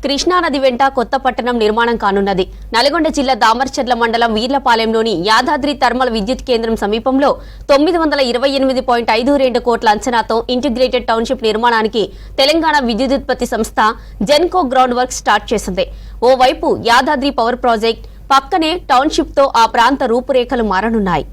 కృష్ణానది వెంట కొత్త పట్టణం నిర్మాణం కానున్నది. నల్గొండ జిల్లా దామర్చర్ల మండలం వీర్లపాలెంలోని యాదాద్రి థర్మల్ విద్యుత్ కేంద్రం సమీపంలో 928.52 కోట్ల అంచనాతో ఇంటిగ్రేటెడ్ టౌన్షిప్ నిర్మాణానికి తెలంగాణ విద్యుదుత్పత్తి సంస్థ జెన్కో గ్రౌండ్ వర్క్ స్టార్ట్ చేసింది. ఓవైపు యాదాద్రి పవర్ ప్రాజెక్ట్, పక్కనే టౌన్షిప్ తో ఆ ప్రాంత రూపురేఖలు మారనున్నాయి.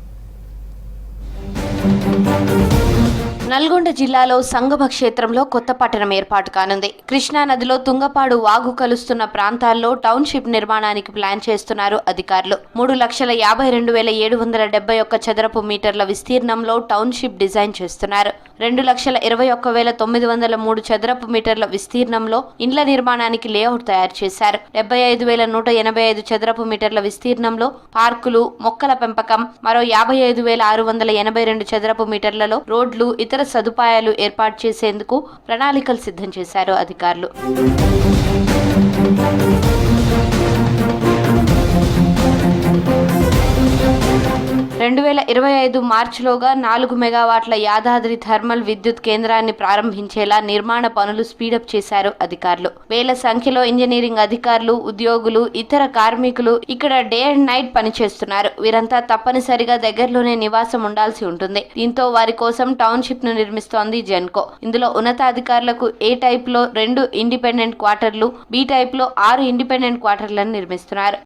నల్గొండ జిల్లాలో సంగమ క్షేత్రంలో కొత్త పట్టణం ఏర్పాటు కానుంది. కృష్ణానదిలో తుంగపాడు వాగు కలుస్తున్న ప్రాంతాల్లో టౌన్షిప్ నిర్మాణానికి ప్లాన్ చేస్తున్నారు అధికారులు. 3,52,771 చదరపు మీటర్ల విస్తీర్ణంలో టౌన్షిప్ డిజైన్ చేస్తున్నారు. 2,21,903 చదరపు మీటర్ల విస్తీర్ణంలో ఇండ్ల నిర్మాణానికి లేఅవుట్ తయారు చేశారు. 75,185 చదరపు మీటర్ల విస్తీర్ణంలో పార్కులు, మొక్కల పెంపకం, మరో 55,682 చదరపు మీటర్లలో రోడ్లు, ఇతర సదుపాయాలు ఏర్పాటు చేసేందుకు ప్రణాళికలు సిద్ధం చేశారు అధికారులు. 2025 మార్చిలోగా 4 మెగావాట్ల యాదాద్రి థర్మల్ విద్యుత్ కేంద్రాన్ని ప్రారంభించేలా నిర్మాణ పనులు స్పీడప్ చేశారు అధికారులు. వేల సంఖ్యలో ఇంజనీరింగ్ అధికారులు, ఉద్యోగులు, ఇతర కార్మికులు ఇక్కడ డే అండ్ నైట్ పనిచేస్తున్నారు. వీరంతా తప్పనిసరిగా దగ్గరలోనే నివాసం ఉండాల్సి ఉంటుంది. దీంతో వారి కోసం టౌన్షిప్ ను నిర్మిస్తోంది జెన్కో. ఇందులో ఉన్నతాధికారులకు ఏ టైప్ లో 2 ఇండిపెండెంట్ క్వార్టర్లు, బి టైప్ లో 6 ఇండిపెండెంట్ క్వార్టర్లను నిర్మిస్తున్నారు.